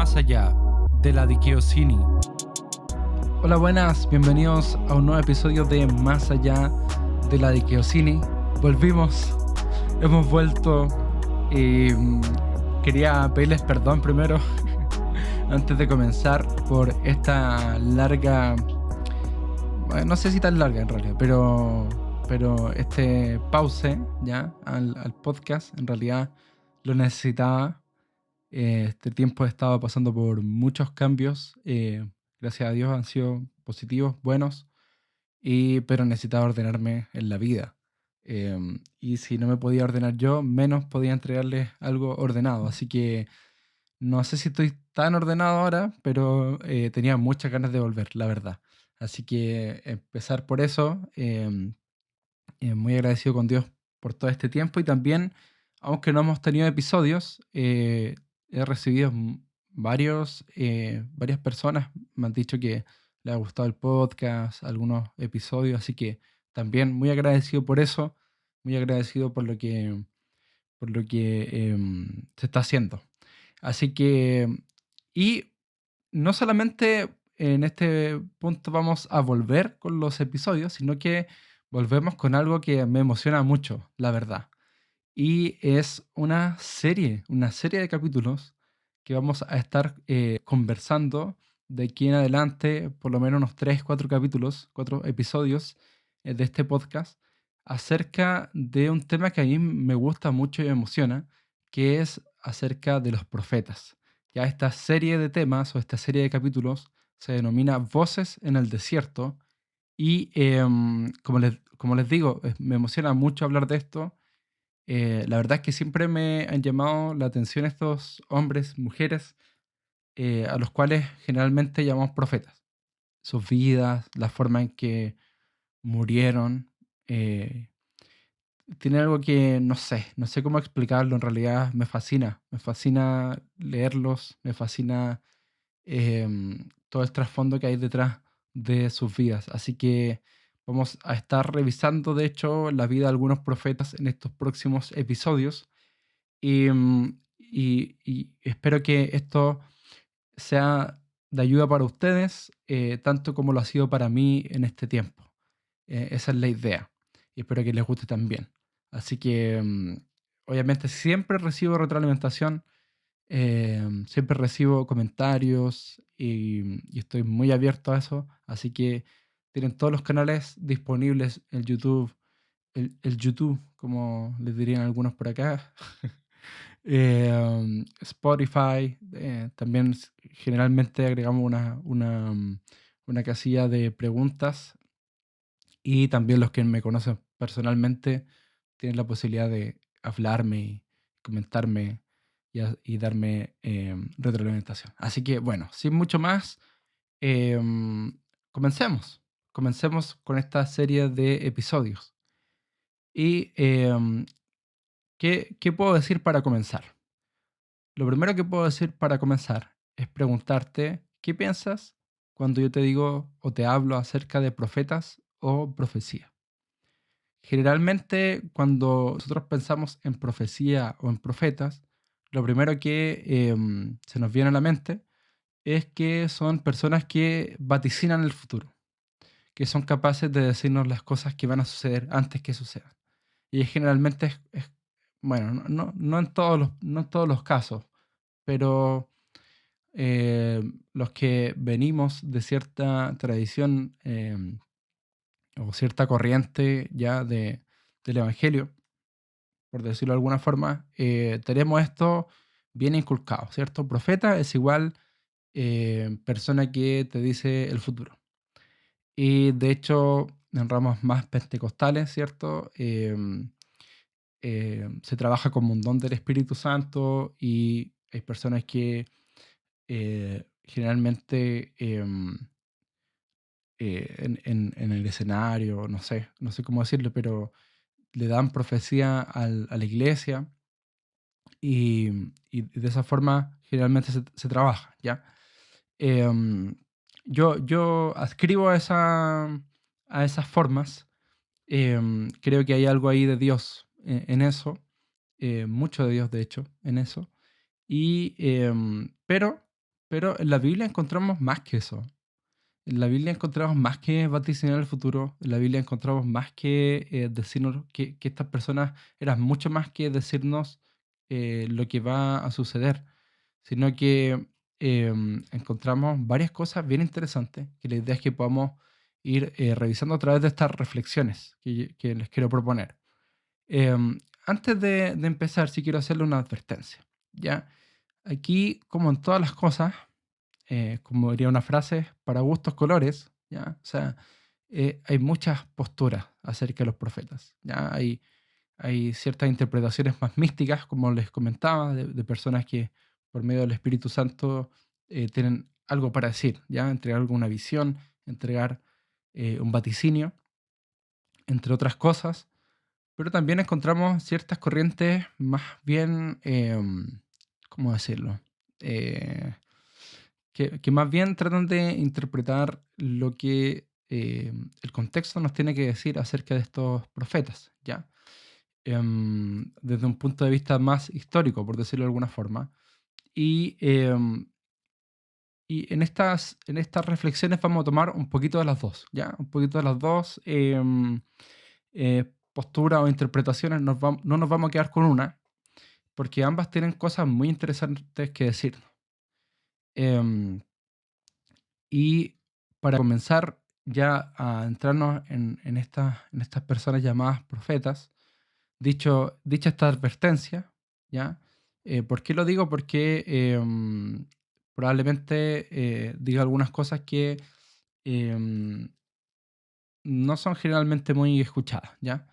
más allá de la Dikaiosini. Hola, buenas, bienvenidos a un nuevo episodio de Más allá de la Dikaiosini. Volvimos, hemos vuelto y quería pedirles perdón primero antes de comenzar por esta larga, bueno, no sé si tan larga en realidad, pero este pause ya al podcast en realidad lo necesitaba. Este tiempo he estado pasando por muchos cambios. Gracias a Dios han sido positivos, buenos, pero necesitaba ordenarme en la vida. Y si no me podía ordenar yo, menos podía entregarles algo ordenado. Así que no sé si estoy tan ordenado ahora, pero tenía muchas ganas de volver, la verdad. Así que empezar por eso. Muy agradecido con Dios por todo este tiempo y también, aunque no hemos tenido episodios, he recibido varias personas me han dicho que les ha gustado el podcast, algunos episodios, así que también muy agradecido por eso, muy agradecido por lo que se está haciendo. Así que, y no solamente en este punto vamos a volver con los episodios, sino que volvemos con algo que me emociona mucho, la verdad. Y es una serie de capítulos que vamos a estar conversando de aquí en adelante, por lo menos unos 3 4 capítulos, 4 episodios de este podcast, acerca de un tema que a mí me gusta mucho y me emociona, que es acerca de los profetas. Ya esta serie de temas o esta serie de capítulos se denomina Voces en el Desierto y como les digo, me emociona mucho hablar de esto. La verdad es que siempre me han llamado la atención estos hombres, mujeres, a los cuales generalmente llamamos profetas. Sus vidas, la forma en que murieron, eh, tiene algo que no sé cómo explicarlo, en realidad me fascina leerlos, me fascina todo el trasfondo que hay detrás de sus vidas. Así que vamos a estar revisando, de hecho, la vida de algunos profetas en estos próximos episodios y espero que esto sea de ayuda para ustedes, tanto como lo ha sido para mí en este tiempo. Esa es la idea y espero que les guste también. Así que, obviamente, siempre recibo retroalimentación, siempre recibo comentarios y estoy muy abierto a eso. Así que tienen todos los canales disponibles en YouTube, el YouTube, como les dirían algunos por acá. Spotify, también generalmente agregamos una casilla de preguntas y también los que me conocen personalmente tienen la posibilidad de hablarme y comentarme y darme retroalimentación. Así que bueno, sin mucho más, em, comencemos. Comencemos con esta serie de episodios. ¿Y qué puedo decir para comenzar? Lo primero que puedo decir para comenzar es preguntarte qué piensas cuando yo te digo o te hablo acerca de profetas o profecía. Generalmente cuando nosotros pensamos en profecía o en profetas, lo primero que se nos viene a la mente es que son personas que vaticinan el futuro, que son capaces de decirnos las cosas que van a suceder antes que sucedan. Y generalmente bueno, no en no en todos los casos, pero los que venimos de cierta tradición o cierta corriente ya del Evangelio, por decirlo de alguna forma, tenemos esto bien inculcado, ¿cierto? Profeta es igual persona que te dice el futuro. Y de hecho, en ramas más pentecostales, ¿cierto? Se trabaja como un don del Espíritu Santo y hay personas que generalmente en el escenario, no sé cómo decirlo, pero le dan profecía a la iglesia y, y de esa forma generalmente se trabaja, ¿ya? Em, yo adscribo a esas formas. Creo que hay algo ahí de Dios en eso, mucho de Dios de hecho en eso. Pero pero en la Biblia encontramos más que eso. En la Biblia encontramos más que vaticinar el futuro. En la Biblia encontramos más que decirnos que estas personas eran mucho más que decirnos lo que va a suceder, sino que encontramos varias cosas bien interesantes, que la idea es que podamos ir revisando a través de estas reflexiones que les quiero proponer. Antes de empezar, sí quiero hacerle una advertencia. ¿Ya? Aquí, como en todas las cosas, como diría una frase, para gustos colores, ¿ya? O sea, hay muchas posturas acerca de los profetas, ¿ya? Hay ciertas interpretaciones más místicas, como les comentaba, de personas que por medio del Espíritu Santo tienen algo para decir, ¿ya? Entregar alguna visión, entregar un vaticinio, entre otras cosas, pero también encontramos ciertas corrientes más bien, ¿cómo decirlo? Eh, que más bien tratan de interpretar lo que el contexto nos tiene que decir acerca de estos profetas, ¿ya? Desde un punto de vista más histórico, por decirlo de alguna forma. Y, y en estas reflexiones vamos a tomar un poquito de las dos, ¿ya? Un poquito de las dos posturas o interpretaciones. No nos vamos a quedar con una, porque ambas tienen cosas muy interesantes que decir. Em, Y para comenzar ya a entrarnos en estas personas llamadas profetas, dicha esta advertencia, ¿ya? ¿Por qué lo digo? Porque probablemente diga algunas cosas que em, no son generalmente muy escuchadas, ¿ya?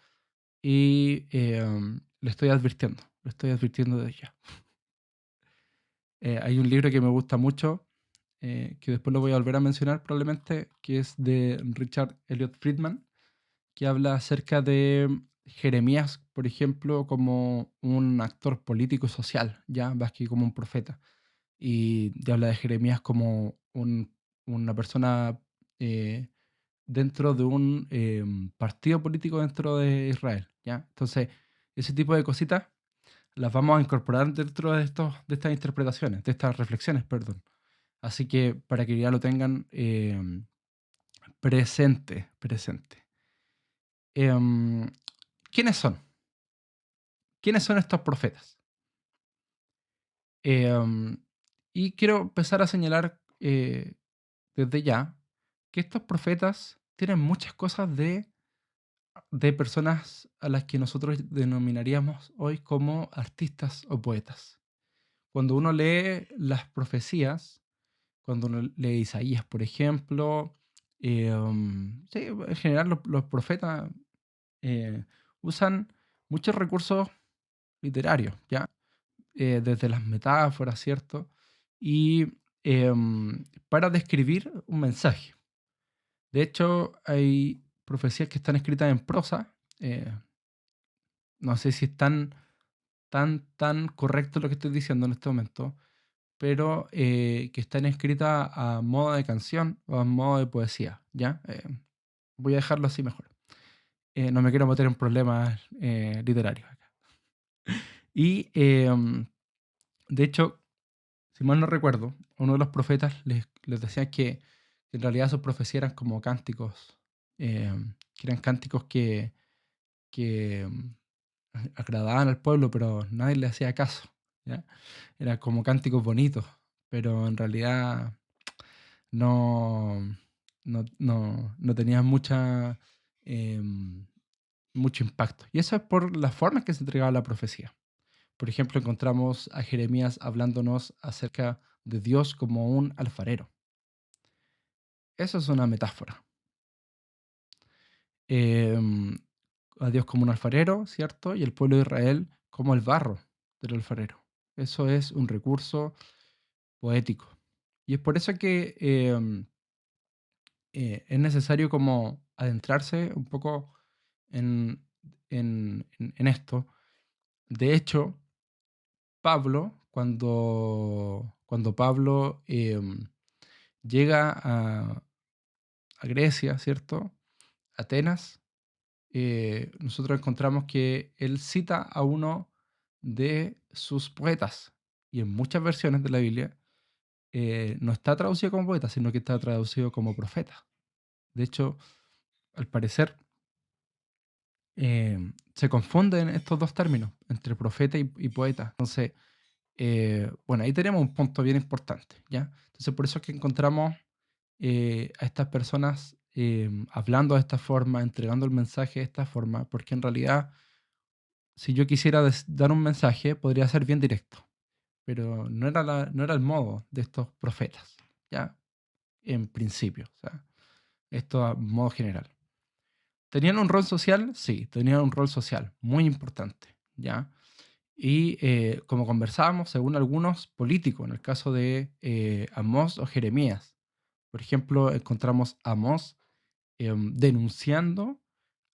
Y le estoy advirtiendo de ya. Hay un libro que me gusta mucho, que después lo voy a volver a mencionar probablemente, que es de Richard Elliot Friedman, que habla acerca de Jeremías, por ejemplo, como un actor político y social, ya más que como un profeta. Y habla de Jeremías como una persona eh, dentro de un partido político dentro de Israel, ¿ya? Entonces, ese tipo de cositas las vamos a incorporar dentro de estas interpretaciones, de estas reflexiones, perdón. Así que para que ya lo tengan presente. Em, ¿Quiénes son? ¿Quiénes son estos profetas? Em, y quiero empezar a señalar desde ya que estos profetas tienen muchas cosas de personas a las que nosotros denominaríamos hoy como artistas o poetas. Cuando uno lee las profecías, cuando uno lee Isaías, por ejemplo, sí, en general los profetas eh, usan muchos recursos literarios, ¿ya? Desde las metáforas, ¿cierto? Y para describir un mensaje. De hecho, hay profecías que están escritas en prosa. No sé si es tan correcto lo que estoy diciendo en este momento, pero que están escritas a modo de canción o a modo de poesía, ¿ya? Voy a dejarlo así mejor. No me quiero meter en problemas literarios acá. Y de hecho, si mal no recuerdo, uno de los profetas les decía que en realidad sus profecías eran como cánticos, que eran cánticos que agradaban al pueblo, pero nadie le hacía caso, ¿ya? Eran como cánticos bonitos, pero en realidad no, no tenían mucho impacto. Y eso es por la forma en que se entregaba la profecía. Por ejemplo, encontramos a Jeremías hablándonos acerca de Dios como un alfarero. Eso es una metáfora. Em, a Dios como un alfarero, ¿cierto? Y el pueblo de Israel como el barro del alfarero. Eso es un recurso poético. Y es por eso que es necesario como adentrarse un poco en, en esto. De hecho, Pablo, cuando Pablo llega a Grecia, ¿cierto? Atenas, nosotros encontramos que él cita a uno de sus poetas, y en muchas versiones de la Biblia no está traducido como poeta, sino que está traducido como profeta. De hecho, al parecer, se confunden estos dos términos, entre profeta y poeta. Entonces, bueno, ahí tenemos un punto bien importante, ¿ya? Entonces, por eso es que encontramos a estas personas hablando de esta forma, entregando el mensaje de esta forma, porque en realidad, si yo quisiera dar un mensaje, podría ser bien directo, pero no era el modo de estos profetas, ¿ya? En principio, o sea, esto a modo general. ¿Tenían un rol social? Sí, tenían un rol social muy importante, ¿ya? Y como conversábamos, según algunos políticos, en el caso de Amós o Jeremías, por ejemplo, encontramos a Amós denunciando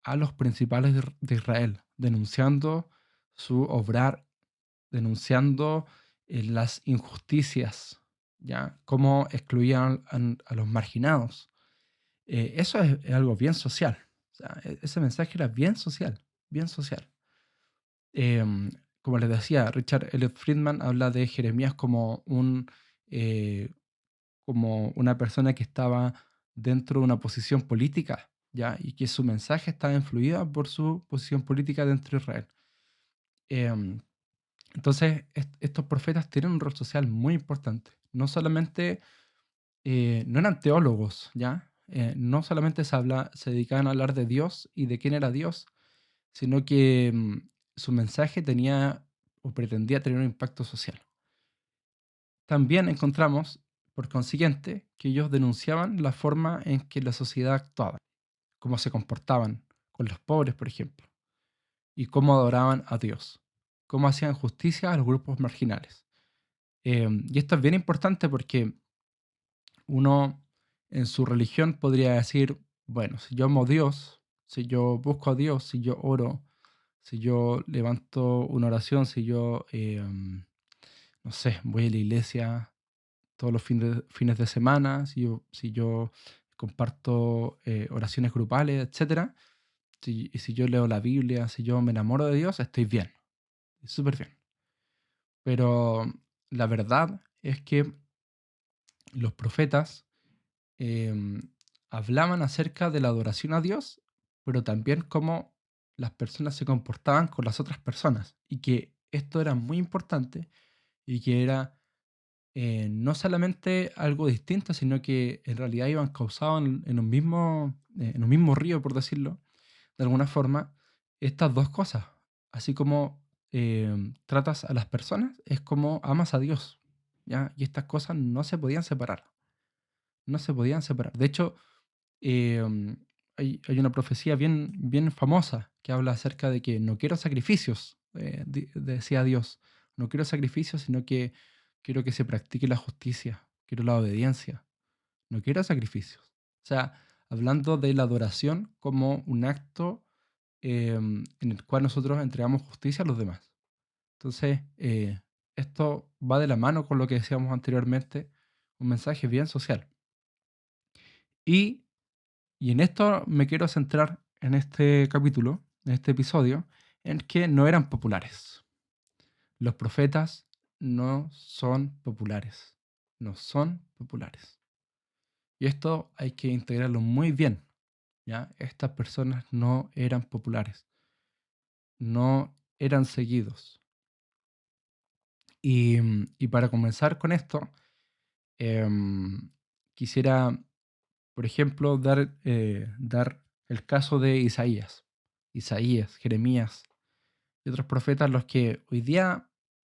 a los principales de Israel, denunciando su obrar, denunciando las injusticias, ¿ya? Cómo excluían a los marginados. Eso es algo bien social. O sea, ese mensaje era bien social, bien social. Em, Como les decía, Richard Elliot Friedman habla de Jeremías como eh, como una persona que estaba dentro de una posición política, ¿ya? Y que su mensaje estaba influida por su posición política dentro de Israel. Em, entonces, estos profetas tienen un rol social muy importante. No solamente, no eran teólogos, ¿ya? No solamente se dedicaban a hablar de Dios y de quién era Dios, sino que su mensaje tenía o pretendía tener un impacto social. También encontramos, por consiguiente, que ellos denunciaban la forma en que la sociedad actuaba, cómo se comportaban con los pobres, por ejemplo, y cómo adoraban a Dios, cómo hacían justicia a los grupos marginales. Y esto es bien importante porque uno en su religión podría decir, bueno, si yo amo a Dios, si yo busco a Dios, si yo oro, si yo levanto una oración, si yo, no sé, voy a la iglesia todos los fines de semana, si yo comparto oraciones grupales, etcétera, y si yo leo la Biblia, si yo me enamoro de Dios, estoy bien, súper bien. Pero la verdad es que los profetas em, hablaban acerca de la adoración a Dios, pero también cómo las personas se comportaban con las otras personas, y que esto era muy importante y que era no solamente algo distinto, sino que en realidad iban causados en un mismo río, por decirlo, de alguna forma, estas dos cosas. Así como tratas a las personas, es como amas a Dios, ¿ya? Y estas cosas no se podían separar, no se podían separar. De hecho, hay una profecía bien famosa que habla acerca de que no quiero sacrificios, decía Dios, no quiero sacrificios, sino que quiero que se practique la justicia, quiero la obediencia, no quiero sacrificios. O sea, hablando de la adoración como un acto en el cual nosotros entregamos justicia a los demás. Entonces, esto va de la mano con lo que decíamos anteriormente, un mensaje bien social. Y Y en esto me quiero centrar en este capítulo, en este episodio, en que no eran populares. Los profetas no son populares. No son populares. Y esto hay que integrarlo muy bien, ¿ya? Estas personas no eran populares. No eran seguidos. Y para comenzar con esto, em, quisiera, por ejemplo, dar el caso de Isaías. Isaías, Jeremías y otros profetas los que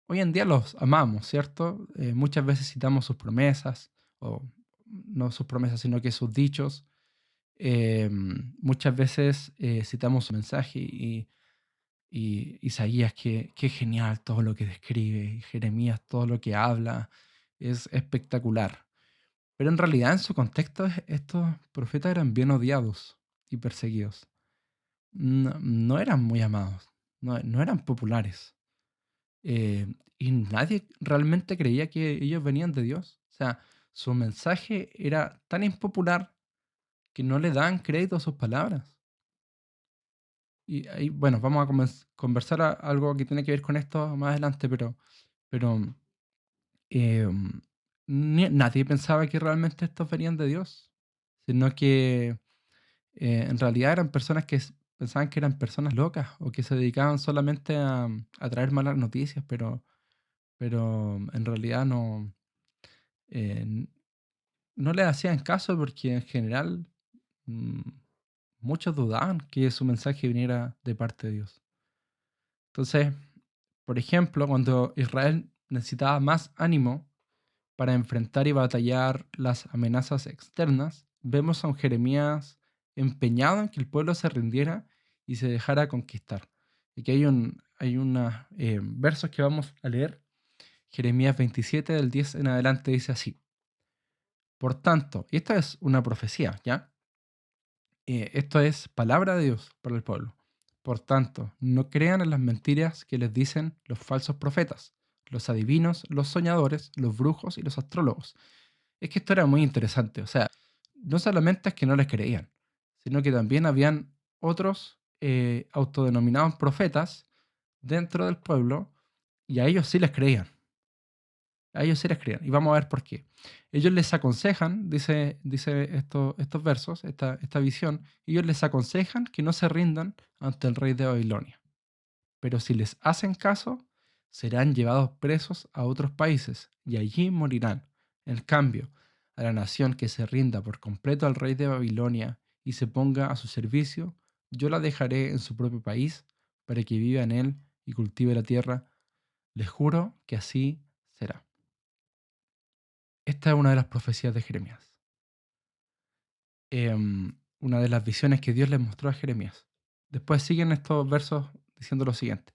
hoy en día los amamos, ¿cierto? Muchas veces citamos sus promesas, o no sus promesas, sino que sus dichos. Muchas veces citamos su mensaje y Isaías, qué genial todo lo que describe, y Jeremías, todo lo que habla, es espectacular. Pero en realidad, en su contexto, estos profetas eran bien odiados y perseguidos. No eran muy amados, no eran populares. Y nadie realmente creía que ellos venían de Dios. O sea, su mensaje era tan impopular que no le daban crédito a sus palabras. Y ahí, bueno, vamos a conversar algo que tiene que ver con esto más adelante, pero eh, nadie pensaba que realmente estos venían de Dios, sino que en realidad eran personas que pensaban que eran personas locas o que se dedicaban solamente a traer malas noticias, pero en realidad eh, no les hacían caso porque en general mm, muchos dudaban que su mensaje viniera de parte de Dios. Entonces, por ejemplo, cuando Israel necesitaba más ánimo para enfrentar y batallar las amenazas externas, vemos a un Jeremías empeñado en que el pueblo se rindiera y se dejara conquistar. Aquí hay unos versos que vamos a leer. Jeremías 27, del 10 en adelante, dice así. Por tanto, y esta es una profecía, ¿ya? Esto es palabra de Dios para el pueblo. Por tanto, no crean en las mentiras que les dicen los falsos profetas, los adivinos, los soñadores, los brujos y los astrólogos. Es que esto era muy interesante. O sea, no solamente es que no les creían, sino que también habían otros autodenominados profetas dentro del pueblo y a ellos sí les creían. A ellos sí les creían. Y vamos a ver por qué. Ellos les aconsejan, dice estos versos, esta visión, ellos les aconsejan que no se rindan ante el rey de Babilonia. Pero si les hacen caso, serán llevados presos a otros países y allí morirán. En cambio, a la nación que se rinda por completo al rey de Babilonia y se ponga a su servicio, yo la dejaré en su propio país para que viva en él y cultive la tierra. Les juro que así será. Esta es una de las profecías de Jeremías. Una de las visiones que Dios les mostró a Jeremías. Después siguen estos versos diciendo lo siguiente.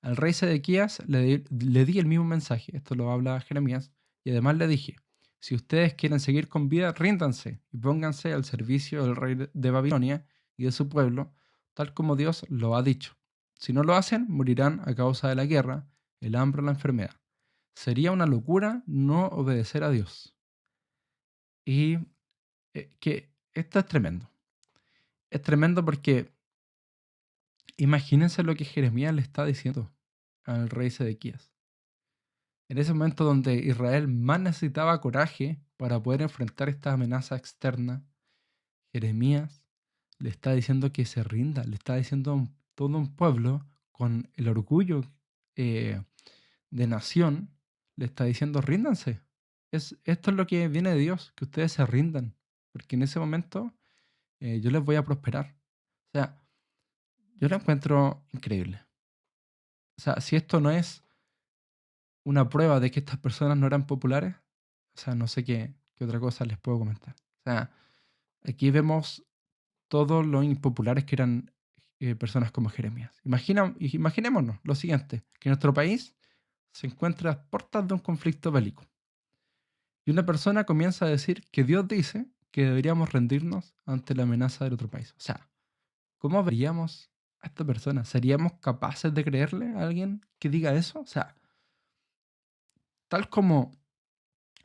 Al rey Sedequías le di el mismo mensaje, esto lo habla Jeremías, y además le dije, si ustedes quieren seguir con vida, ríndanse y pónganse al servicio del rey de Babilonia y de su pueblo, tal como Dios lo ha dicho. Si no lo hacen, morirán a causa de la guerra, el hambre o la enfermedad. Sería una locura no obedecer a Dios. Y que esto es tremendo. Es tremendo porque imagínense lo que Jeremías le está diciendo al rey Sedequías. En ese momento donde Israel más necesitaba coraje para poder enfrentar esta amenaza externa, Jeremías le está diciendo que se rinda, le está diciendo a todo un pueblo con el orgullo eh, de nación, le está diciendo ríndanse. Esto es lo que viene de Dios, que ustedes se rindan, porque en ese momento yo les voy a prosperar. O sea, yo lo encuentro increíble. O sea, si esto no es una prueba de que estas personas no eran populares, o sea, no sé qué otra cosa les puedo comentar. O sea, aquí vemos todos los impopulares que eran personas como Jeremías. Imaginémonos lo siguiente, que nuestro país se encuentra a puertas de un conflicto bélico. Y una persona comienza a decir que Dios dice que deberíamos rendirnos ante la amenaza del otro país. O sea, ¿cómo veríamos a esta persona? ¿Seríamos capaces de creerle a alguien que diga eso? O sea, tal como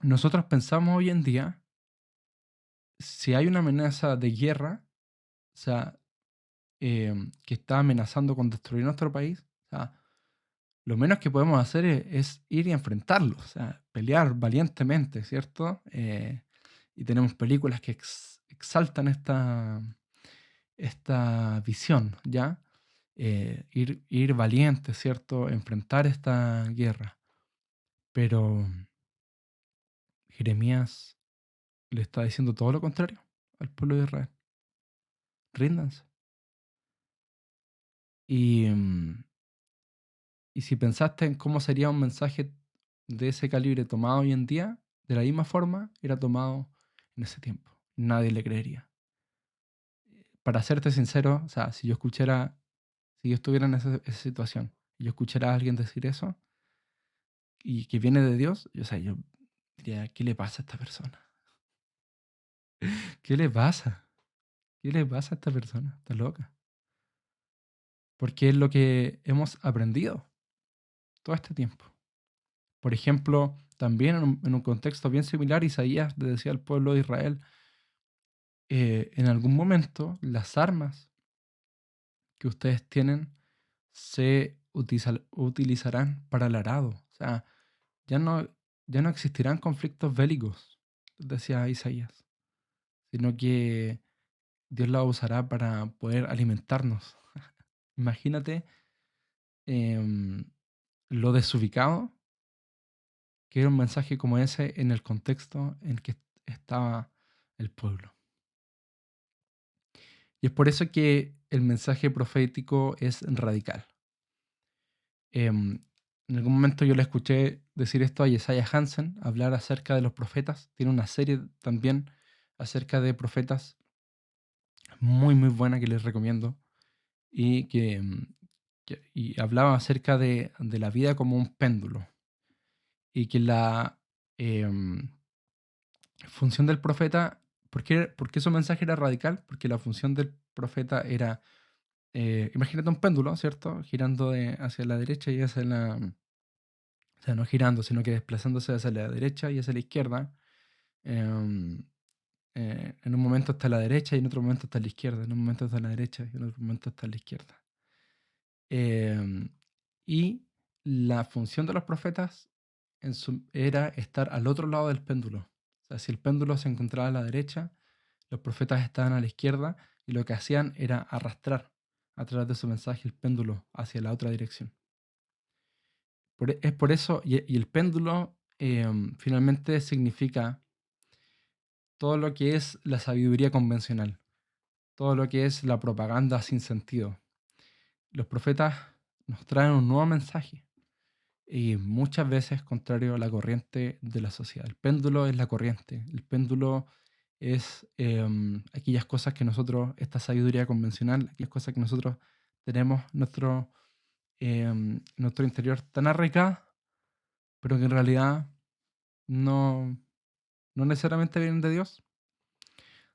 nosotros pensamos hoy en día, si hay una amenaza de guerra, o sea, que está amenazando con destruir nuestro país, o sea, lo menos que podemos hacer es ir y enfrentarlo, o sea, pelear valientemente, ¿cierto? Y tenemos películas que exaltan esta visión, ¿ya? Ir valiente, ¿cierto? Enfrentar esta guerra. Pero Jeremías le está diciendo todo lo contrario al pueblo de Israel. Ríndanse. Y, y si pensaste en cómo sería un mensaje de ese calibre tomado hoy en día, de la misma forma era tomado en ese tiempo. Nadie le creería. Para serte sincero, o sea, si yo estuviera en esa situación y yo escuchara a alguien decir eso y que viene de Dios, yo, o sea, yo diría, ¿qué le pasa a esta persona? ¿Qué le pasa? ¿Qué le pasa a esta persona? Está loca. Porque es lo que hemos aprendido todo este tiempo. Por ejemplo, también en un contexto bien similar, Isaías le decía al pueblo de Israel, en algún momento las armas que ustedes tienen se utilizarán para el arado. O sea, ya no, ya no existirán conflictos bélicos, decía Isaías, sino que Dios la usará para poder alimentarnos. Imagínate em, lo desubicado que era un mensaje como ese en el contexto en que estaba el pueblo. Y es por eso que el mensaje profético es radical. Em, en algún momento yo le escuché decir esto a Jesaja Hansen, hablar acerca de los profetas. Tiene una serie también acerca de profetas muy, muy buena que les recomiendo. Y y hablaba acerca de la vida como un péndulo. Y que la em, función del profeta, por qué su mensaje era radical? Porque la función del profeta era, imagínate un péndulo, ¿cierto? Girando hacia la derecha y hacia la... O sea, no girando, sino que desplazándose hacia la derecha y hacia la izquierda. em, en un momento está a la derecha y en otro momento está a la izquierda. En un momento está a la derecha y en otro momento está a la izquierda. Em, y la función de los profetas era estar al otro lado del péndulo. O sea, si el péndulo se encontraba a la derecha, los profetas estaban a la izquierda y lo que hacían era arrastrar a través de su mensaje el péndulo hacia la otra dirección. Es por eso, y el péndulo finalmente significa todo lo que es la sabiduría convencional, todo lo que es la propaganda sin sentido. Los profetas nos traen un nuevo mensaje y muchas veces contrario a la corriente de la sociedad. El péndulo es la corriente, el péndulo es aquellas cosas que nosotros, esta sabiduría convencional, aquellas cosas que nosotros tenemos nuestro interior tan arraigada, pero que en realidad no, no necesariamente vienen de Dios.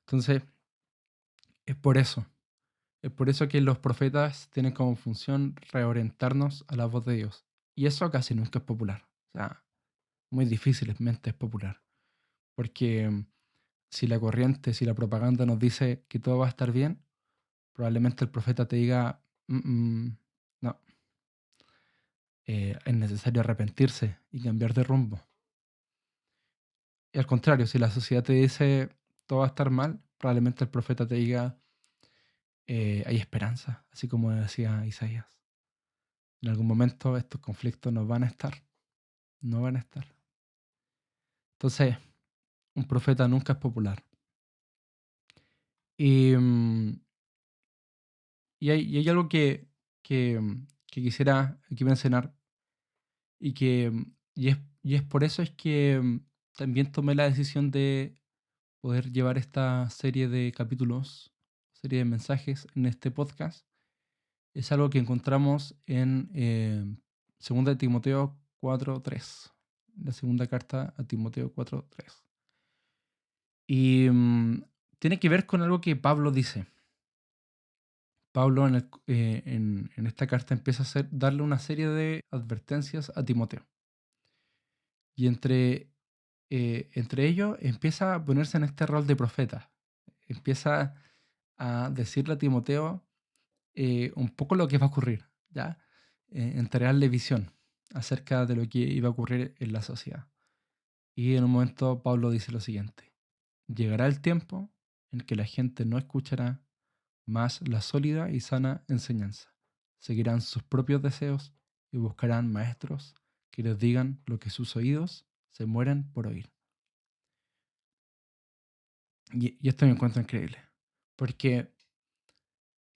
Entonces, es por eso. Es por eso que los profetas tienen como función reorientarnos a la voz de Dios. Y eso casi nunca es popular. O sea, muy difícilmente es popular. Porque si la corriente, si la propaganda nos dice que todo va a estar bien, probablemente el profeta te diga, no, es necesario arrepentirse y cambiar de rumbo. Y al contrario, si la sociedad te dice todo va a estar mal, probablemente el profeta te diga, hay esperanza, así como decía Isaías. En algún momento estos conflictos no van a estar, no van a estar. Entonces, un profeta nunca es popular. Y, y hay algo que quisiera aquí mencionar y y es por eso es que también tomé la decisión de poder llevar esta serie de capítulos, serie de mensajes en este podcast. Es algo que encontramos en 2 de Timoteo 4:3, la segunda carta a Timoteo 4:3. Y tiene que ver con algo que Pablo dice. Pablo en esta carta empieza a darle una serie de advertencias a Timoteo. Y entre ellos empieza a ponerse en este rol de profeta. Empieza a decirle a Timoteo un poco lo que va a ocurrir, ¿ya? Entregarle visión acerca de lo que iba a ocurrir en la sociedad. Y en un momento Pablo dice lo siguiente: llegará el tiempo en que la gente no escuchará más la sólida y sana enseñanza. Seguirán sus propios deseos y buscarán maestros que les digan lo que sus oídos se mueren por oír. Y esto me encuentro increíble, porque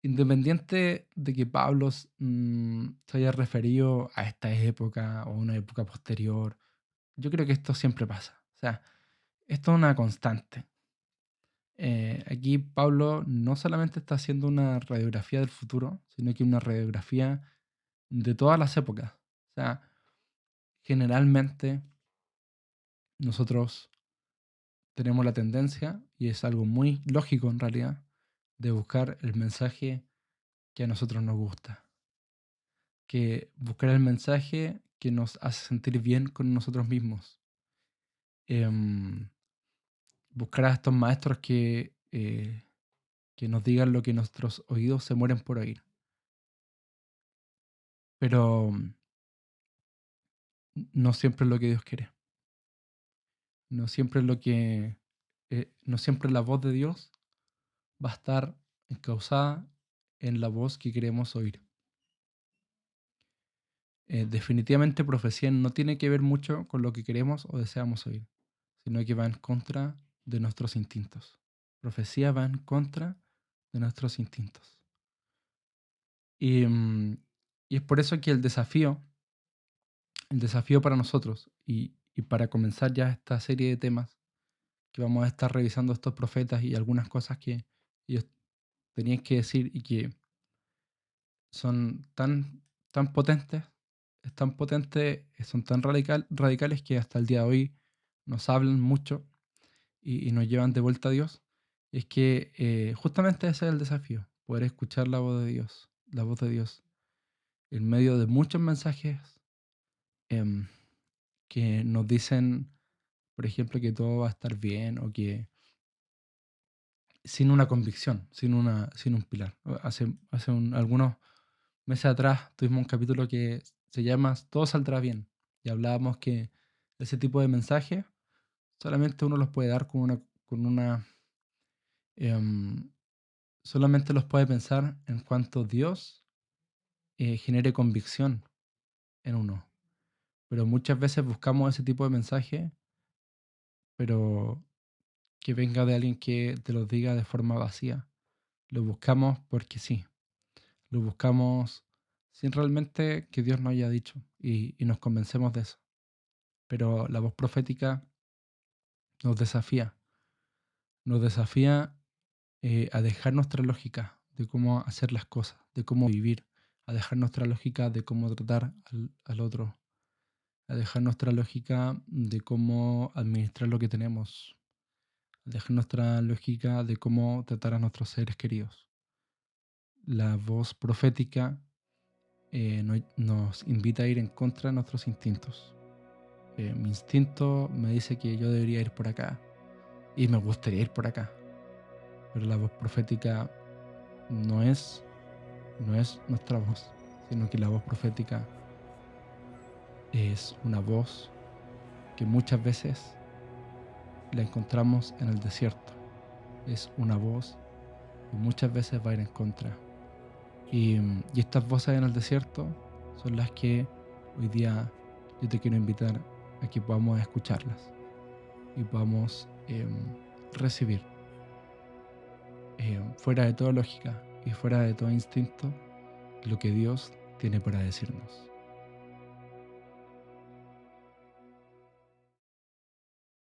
independiente de que Pablo se haya referido a esta época o a una época posterior, yo creo que esto siempre pasa. O sea, esto es una constante. Aquí Pablo no solamente está haciendo una radiografía del futuro, sino que una radiografía de todas las épocas. O sea, generalmente nosotros tenemos la tendencia, y es algo muy lógico en realidad, de buscar el mensaje que a nosotros nos gusta. Que buscar el mensaje que nos hace sentir bien con nosotros mismos. Em, Buscar a estos maestros que nos digan lo que nuestros oídos se mueren por oír. Pero no siempre es lo que Dios quiere. No siempre no siempre la voz de Dios va a estar encauzada en la voz que queremos oír. Definitivamente profecía no tiene que ver mucho con lo que queremos o deseamos oír, sino que va en contra de nuestros instintos. Profecía va en contra de nuestros instintos. Y, y es por eso que el desafío para nosotros y para comenzar ya esta serie de temas que vamos a estar revisando estos profetas y algunas cosas que ellos tenían que decir y que son tan potentes, tan potentes, son tan radicales que hasta el día de hoy nos hablan mucho y nos llevan de vuelta a Dios. Es que justamente ese es el desafío, poder escuchar la voz de Dios, en medio de muchos mensajes em, que nos dicen, por ejemplo, que todo va a estar bien o que sin una convicción, sin un pilar. Algunos meses atrás tuvimos un capítulo que se llama Todo saldrá bien y hablábamos que ese tipo de mensajes solamente uno los puede dar em, solamente los puede pensar en cuanto Dios genere convicción en uno. Pero muchas veces buscamos ese tipo de mensaje, pero que venga de alguien que te lo diga de forma vacía. Lo buscamos porque sí. Lo buscamos sin realmente que Dios nos haya dicho y nos convencemos de eso. Pero la voz profética nos desafía, nos desafía a dejar nuestra lógica de cómo hacer las cosas, de cómo vivir, a dejar nuestra lógica de cómo tratar al otro, a dejar nuestra lógica de cómo administrar lo que tenemos, a dejar nuestra lógica de cómo tratar a nuestros seres queridos. La voz profética nos invita a ir en contra de nuestros instintos. Mi instinto me dice que yo debería ir por acá y me gustaría ir por acá, pero la voz profética no es, no es nuestra voz, sino que la voz profética es una voz que muchas veces la encontramos en el desierto. Es una voz que muchas veces va a ir en contra. Y estas voces en el desierto son las que hoy día yo te quiero invitar a que podamos escucharlas y podamos recibir, fuera de toda lógica y fuera de todo instinto, lo que Dios tiene para decirnos.